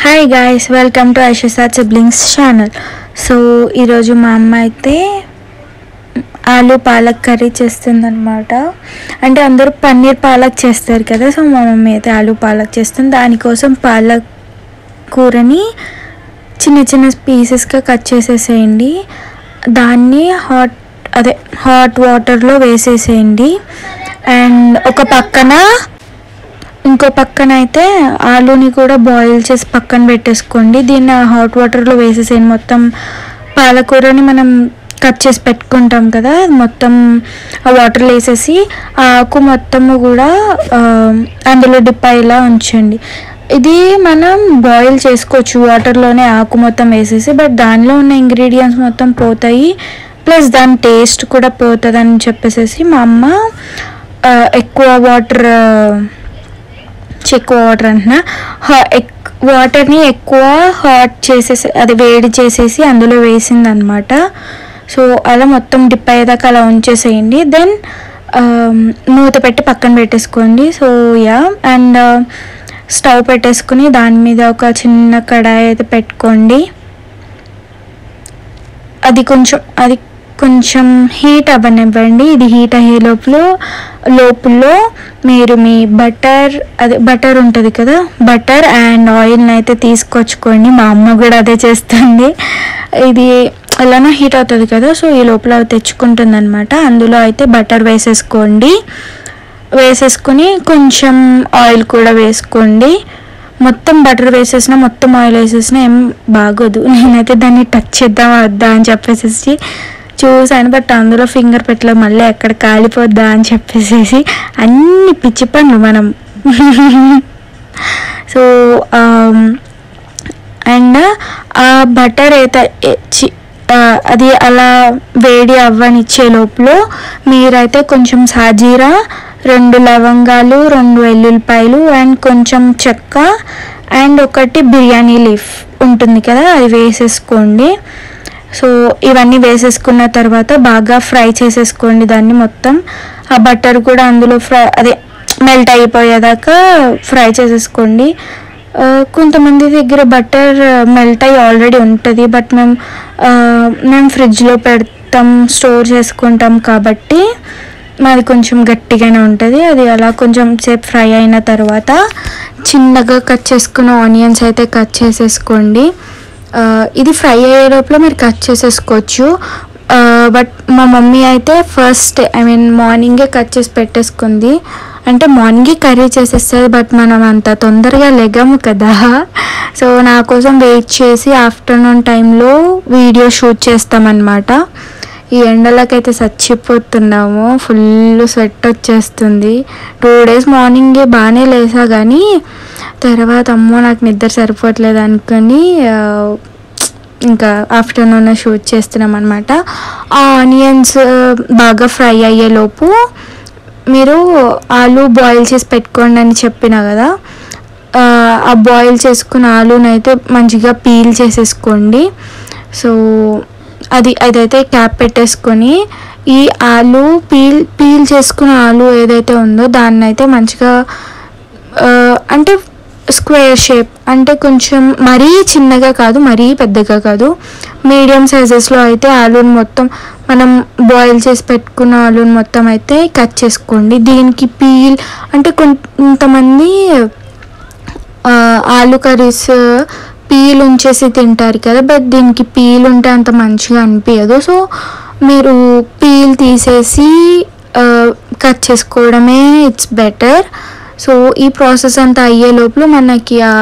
Hi guys, welcome to Aisha siblings channel. So ఈరోజు మా అమ్మ అయితే ఆలు పాలక్ కర్రీ చేస్తుందన్నమాట. అంటే అందరూ పన్నీర్ పాలక్ చేస్తారు కదా, సో మా మమ్మీ అయితే ఆలు పాలక్ చేస్తుంది. దానికోసం పాలక్ కూరని చిన్న చిన్న పీసెస్గా కట్ చేసేసేయండి. దాన్ని హాట్ వాటర్లో వేసేసేయండి. అండ్ ఇంకో పక్కన అయితే ఆలూని కూడా బాయిల్ చేసి పక్కన పెట్టేసుకోండి. దీన్ని హాట్ వాటర్లో వేసేసేయండి. మొత్తం పాలకూరని మనం కట్ చేసి పెట్టుకుంటాం కదా, మొత్తం ఆ వాటర్లో వేసేసి ఆ ఆకు మొత్తము కూడా అందులో డిప్ అయ్యేలా ఉంచండి. ఇది మనం బాయిల్ చేసుకోవచ్చు వాటర్లోనే ఆకు మొత్తం వేసేసి, బట్ దానిలో ఉన్న ఇంగ్రీడియంట్స్ మొత్తం పోతాయి, ప్లస్ దాని టేస్ట్ కూడా పోతుంది అని చెప్పేసి మా అమ్మ ఎక్కువ వాటర్ అంటున్నా వాటర్ని ఎక్కువ హాట్ చేసేసి అది వేడి చేసేసి అందులో వేసింది అనమాట. సో అలా మొత్తం డిప్ అయ్యేదాకా అలా ఉంచేసేయండి. దెన్ మూత పెట్టి పక్కన పెట్టేసుకోండి. సో అండ్ స్టవ్ పెట్టేసుకుని దాని మీద ఒక చిన్న కడాయి అయితే పెట్టుకోండి. అది కొంచెం హీట్ అవ్వనివ్వండి. ఇది హీట్ అయ్యే లోపల మీరు మీ బటర్ ఉంటుంది కదా, బటర్ అండ్ ఆయిల్ని అయితే తీసుకొచ్చుకోండి. మా అమ్మ కూడా అదే చేస్తుంది. ఇది అలానే హీట్ అవుతుంది కదా, సో ఈ లోపల తెచ్చుకుంటుంది అనమాట. అందులో అయితే బటర్ వేసేసుకుని కొంచెం ఆయిల్ కూడా వేసుకోండి. మొత్తం బటర్ వేసేసిన మొత్తం ఆయిల్ వేసేసిన ఏం బాగోదు. నేనైతే దాన్ని టచ్ చేద్దాం వద్దా అని చెప్పేసి చూసాను, బట్ అందులో ఫింగర్ పెట్టలేదు, మళ్ళీ ఎక్కడ కాలిపోద్దా అని చెప్పేసి అన్ని పిచ్చి పనులు మనం. సో అండ్ ఆ బటర్ అయితే అది అలా వేడి అవ్వనిచ్చే లోపల మీరైతే కొంచెం సాజీరా, 2 లవంగాలు, 2 వెల్లుల్లిపాయలు అండ్ కొంచెం చెక్క అండ్ 1 బిర్యానీ లీఫ్ ఉంటుంది కదా, అది వేసేసుకోండి. సో ఇవన్నీ వేసేసుకున్న తర్వాత బాగా ఫ్రై చేసేసుకోండి దాన్ని మొత్తం. ఆ బటర్ కూడా అందులో మెల్ట్ అయిపోయేదాకా ఫ్రై చేసేసుకోండి. కొంతమంది దగ్గర బటర్ మెల్ట్ అయ్యి ఆల్రెడీ ఉంటుంది, బట్ మేము ఫ్రిడ్జ్లో స్టోర్ చేసుకుంటాం కాబట్టి మాది కొంచెం గట్టిగానే ఉంటుంది. అది అలా కొంచెం సేపు ఫ్రై అయిన తర్వాత చిన్నగా కట్ చేసుకున్న ఆనియన్స్ అయితే కట్ చేసేసుకోండి. ఇది ఫ్రై అయ్యే లోపల మీరు కట్ చేసేసుకోవచ్చు, బట్ మా మమ్మీ అయితే మార్నింగే కట్ చేసి పెట్టేసుకుంది. అంటే మార్నింగే కర్రీ చేసేస్తుంది, బట్ మనం అంత తొందరగా లెగము కదా. సో నా కోసం వెయిట్ చేసి ఆఫ్టర్నూన్ టైంలో వీడియో షూట్ చేస్తామన్నమాట. ఈ ఎండలకైతే చచ్చిపోతున్నాము, ఫుల్ స్వెట్ వచ్చేస్తుంది. 2 days మార్నింగే బాగానే లేసా, కానీ తర్వాత అమ్మో నాకు నిద్ర సరిపోవట్లేదు అనుకొని ఇంకా ఆఫ్టర్నూన్ షూట్ చేస్తున్నాం అనమాట. ఆ ఆనియన్స్ బాగా ఫ్రై అయ్యేలోపు మీరు ఆలు బాయిల్ చేసి పెట్టుకోండి అని చెప్పిన కదా, ఆ బాయిల్ చేసుకున్న ఆలునైతే మంచిగా పీల్ చేసేసుకోండి. సో అదైతే క్యాప్ పెట్టేసుకొని ఈ ఆలు పీల్ చేసుకున్న ఆలు ఏదైతే ఉందో దాన్ని అయితే మంచిగా అంటే స్క్వేర్ షేప్, అంటే కొంచెం మరీ చిన్నగా కాదు మరీ పెద్దగా కాదు, మీడియం సైజెస్లో అయితే ఆలూని మొత్తం మనం బాయిల్ చేసి పెట్టుకున్న ఆలూని మొత్తం అయితే కట్ చేసుకోండి. దీనికి పీల్ అంటే కొంతమంది ఆలు కర్రీస్ పీల్ ఉంచేసి తింటారు కదా, బట్ దీనికి పీల్ ఉంటే అంత మంచిగా అనిపించదు. సో మీరు పీల్ తీసేసి కట్ చేసుకోవడమే ఇట్స్ బెటర్. సో ఈ ప్రాసెస్ అంతా అయ్యే లోపల మనకి ఆ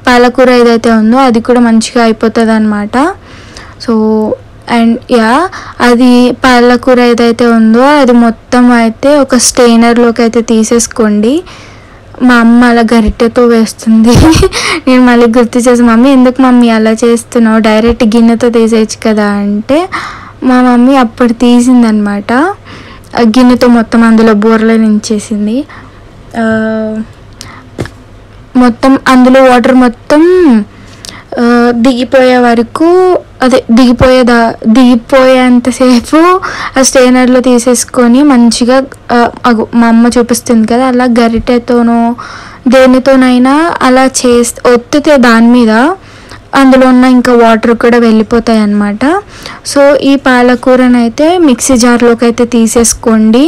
పాలకూర ఏదైతే ఉందో అది కూడా మంచిగా అయిపోతుంది అనమాట. సో అండ్ అది పాలకూర ఏదైతే ఉందో అది మొత్తం అయితే ఒక స్టెయినర్లోకి అయితే తీసేసుకోండి. మా అమ్మ అలా గరిటెతో వేస్తుంది. నేను మళ్ళీ గుర్తు చేసి, మమ్మీ ఎందుకు మమ్మీ అలా చేస్తున్నావు, డైరెక్ట్ గిన్నెతో తీసేయచ్చు కదా అంటే, మా మమ్మీ అప్పుడు తీసిందనమాట. గిన్నెతో మొత్తం అందులో బోర్లో నించేసింది. మొత్తం అందులో వాటర్ మొత్తం దిగిపోయే వరకు, దిగిపోయేంతసేపు ఆ స్టెయినర్లో తీసేసుకొని మంచిగా మా అమ్మ చూపిస్తుంది కదా, అలా గరిటెతోనో దేనితోనైనా అలా ఒత్తితే దాని మీద అందులో ఉన్న ఇంకా వాటర్ కూడా వెళ్ళిపోతాయి అన్నమాట. సో ఈ పాలకూరని అయితే మిక్సీ జార్లోకి అయితే తీసేసుకోండి.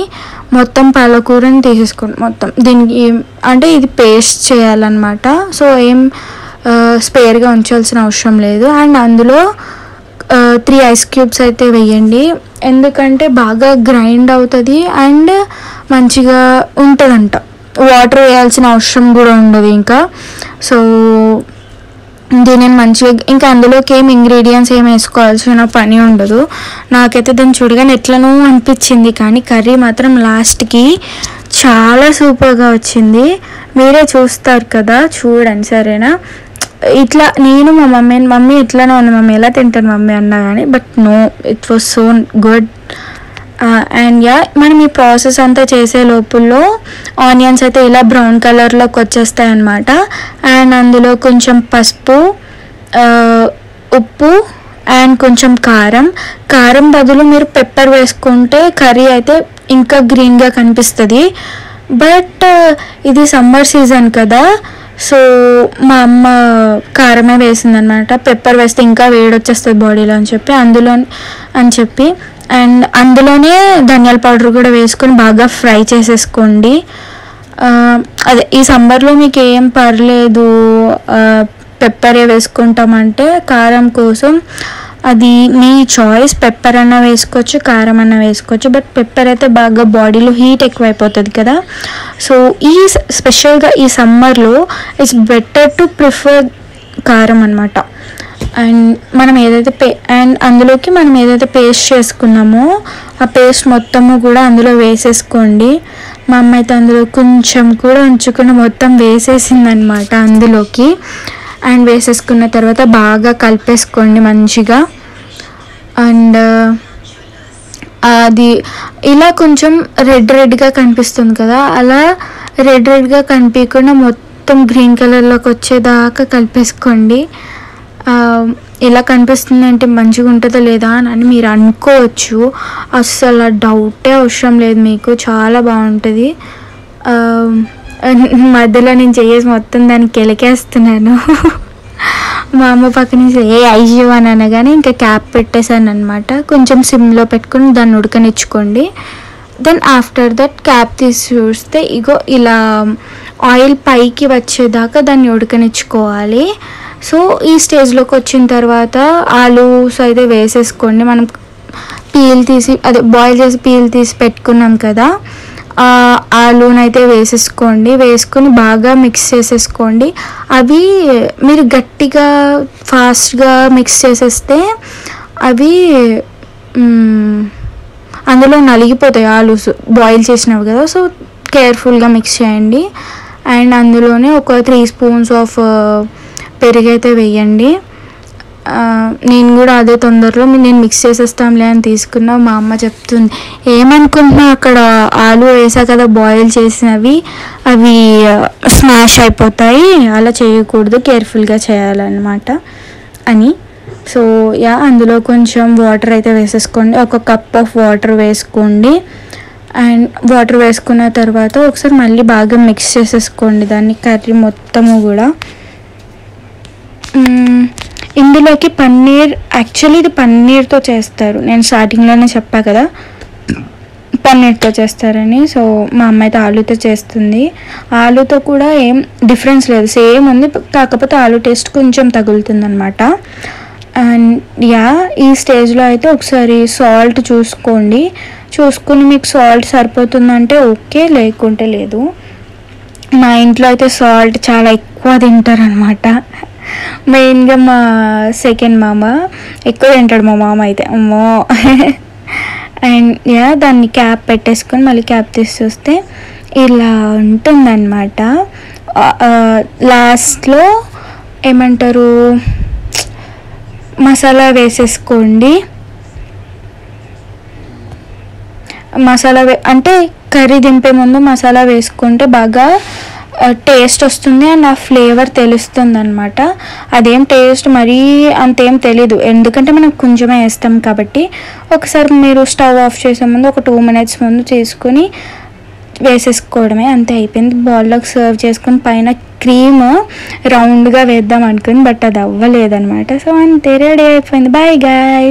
మొత్తం పాలకూరని తీసేసుకోండి మొత్తం. దీనికి అంటే ఇది పేస్ట్ చేయాలన్నమాట. సో ఏం స్పేర్గా ఉంచాల్సిన అవసరం లేదు. అండ్ అందులో 3 ఐస్ క్యూబ్స్ అయితే వేయండి. ఎందుకంటే బాగా గ్రైండ్ అవుతుంది అండ్ మంచిగా ఉంటుందంట. వాటర్ వేయాల్సిన అవసరం కూడా ఉండదు ఇంకా. సో దీనిని మంచిగా ఇంకా అందులోకి ఏం ఇంగ్రీడియంట్స్ ఏం వేసుకోవాల్సిన పని ఉండదు. నాకైతే దాన్ని చూడగానే ఎట్లనో అనిపించింది, కానీ కర్రీ మాత్రం లాస్ట్కి చాలా సూపర్గా వచ్చింది. మీరే చూస్తారు కదా, చూడండి సరేనా. ఇట్లా నేను మా మమ్మీ ఎట్లానే ఉంది మమ్మీ, ఎలా తింటాను మమ్మీ అన్నా కానీ, but no, it was so good. And మనం ఈ ప్రాసెస్ అంతా చేసే లోపుల్లో ఆనియన్స్ అయితే ఇలా బ్రౌన్ కలర్లోకి వచ్చేస్తాయి అన్నమాట. అండ్ అందులో కొంచెం పసుపు, ఉప్పు అండ్ కొంచెం కారం బదులు మీరు పెప్పర్ వేసుకుంటే కర్రీ అయితే ఇంకా గ్రీన్గా కనిపిస్తుంది. బట్ ఇది సమ్మర్ సీజన్ కదా, సో మా అమ్మ కారమే వేసిందనమాట. పెప్పర్ వేస్తే ఇంకా వేడి వచ్చేస్తుంది బాడీలో అని చెప్పి అండ్ అందులోనే ధనియాల పౌడర్ కూడా వేసుకొని బాగా ఫ్రై చేసేసుకోండి. అదే ఈ సమ్మర్లో మీకు ఏం పర్లేదు పెప్పరే వేసుకుంటామంటే కారం కోసం అది మీ చాయిస్. పెప్పర్ అన్నా వేసుకోవచ్చు, కారం అన్నా వేసుకోవచ్చు. బట్ పెప్పర్ అయితే బాగా బాడీలో హీట్ ఎక్కువైపోతుంది కదా. సో స్పెషల్గా ఈ సమ్మర్లో ఇట్స్ బెటర్ టు ప్రిఫర్ కారం అనమాట. అండ్ మనం ఏదైతే అందులోకి మనం ఏదైతే పేస్ట్ చేసుకున్నామో ఆ పేస్ట్ మొత్తము కూడా అందులో వేసేసుకోండి. మా అమ్మ అయితే అందులో కొంచెం కూడా ఉంచుకుని మొత్తం వేసేసిందనమాట అందులోకి. అండ్ వేసేసుకున్న తర్వాత బాగా కలిపేసుకోండి మంచిగా. అండ్ అది ఇలా కొంచెం రెడ్గా కనిపిస్తుంది కదా, అలా రెడ్గా కనిపించకుండా మొత్తం గ్రీన్ కలర్లోకి వచ్చేదాకా కలిపేసుకోండి. ఇలా కనిపిస్తుంది అంటే మంచిగా ఉంటుందో లేదా అని మీరు అనుకోవచ్చు. అస్సలు డౌటే అవసరం లేదు మీకు, చాలా బాగుంటుంది. మధ్యలో నేను చేసి మొత్తం దాన్ని కెలికేస్తున్నాను. మా అమ్మ పక్క నుంచి ఐజు అని అనగానే ఇంకా క్యాప్ పెట్టేశాను అనమాట. కొంచెం సిమ్లో పెట్టుకుని దాన్ని ఉడకనిచ్చుకోండి. దెన్ ఆఫ్టర్ దట్ క్యాప్ తీసి చూస్తే ఇగో ఇలా ఆయిల్ పైకి వచ్చేదాకా దాన్ని ఉడకనిచ్చుకోవాలి. సో ఈ స్టేజ్లోకి వచ్చిన తర్వాత ఆలూస్ అయితే వేసేసుకోండి. మనం బాయిల్ చేసి పీల్ తీసి పెట్టుకున్నాం కదా, ఆలూనైతే వేసేసుకోండి. వేసుకొని బాగా మిక్స్ చేసేసుకోండి. అవి మీరు గట్టిగా ఫాస్ట్గా మిక్స్ చేసేస్తే అవి అందులో నలిగిపోతాయి ఆలూస్, బాయిల్ చేసినవి కదా. సో కేర్ఫుల్గా మిక్స్ చేయండి. అండ్ అందులోనే ఒక 3 స్పూన్స్ ఆఫ్ పెరుగు అయితే వేయండి. నేను కూడా అదే తొందరలో నేను మిక్స్ చేసేస్తాంలే అని తీసుకున్నా. మా అమ్మ చెప్తుంది, ఏమనుకుంటున్నా అక్కడ ఆలు వేసా కదా బాయిల్ చేసినవి, అవి స్మాష్ అయిపోతాయి, అలా చేయకూడదు, కేర్ఫుల్గా చేయాలన్నమాట అని. సో అందులో కొంచెం వాటర్ అయితే వేసేసుకోండి. ఒక కప్ ఆఫ్ వాటర్ వేసుకోండి. అండ్ వాటర్ వేసుకున్న తర్వాత ఒకసారి మళ్ళీ బాగా మిక్స్ చేసేసుకోండి దాన్ని, కర్రీ మొత్తము కూడా. ఇందులోకి పన్నీర్, యాక్చువల్లీ ఇది పన్నీర్తో చేస్తారు, నేను స్టార్టింగ్లోనే చెప్పా కదా పన్నీర్తో చేస్తారని. సో మా అమ్మ అయితే ఆలూతో చేస్తుంది. ఆలూతో కూడా ఏం డిఫరెన్స్ లేదు, సేమ్ ఉంది, కాకపోతే ఆలూ టేస్ట్ కొంచెం తగులుతుంది అనమాట. అండ్ ఈ స్టేజ్లో అయితే ఒకసారి సాల్ట్ చూసుకొని మీకు సాల్ట్ సరిపోతుందంటే ఓకే, లేకుంటే లేదు. మా ఇంట్లో అయితే సాల్ట్ చాలా ఎక్కువ తింటారనమాట. మెయిన్గా మా సెకండ్ మామ ఎక్కువ తింటాడు, మా మామ అయితే అమ్మో. అండ్ దాన్ని క్యాప్ పెట్టేసుకొని మళ్ళీ క్యాప్ తీసి చూస్తే ఇలా ఉంటుందన్నమాట. లాస్ట్లో ఏమంటారు, మసాలా వేసేసుకోండి. అంటే కర్రీ దింపే ముందు మసాలా వేసుకుంటే బాగా టేస్ట్ వస్తుంది అండ్ ఆ ఫ్లేవర్ తెలుస్తుంది అనమాట. అదేం టేస్ట్ మరీ అంతేం తెలీదు, ఎందుకంటే మనం కొంచెమే వేస్తాం కాబట్టి. ఒకసారి మీరు స్టవ్ ఆఫ్ చేసే ముందు ఒక 2 minutes ముందు చేసుకొని వేసేసుకోవడమే, అంతే అయిపోయింది. బౌల్లోకి సర్వ్ చేసుకొని పైన క్రీమ్ రౌండ్గా వేద్దాం అనుకుని బట్ అది అవ్వలేదన్నమాట. సో అంతే, రెడీ అయిపోయింది. Bye guy.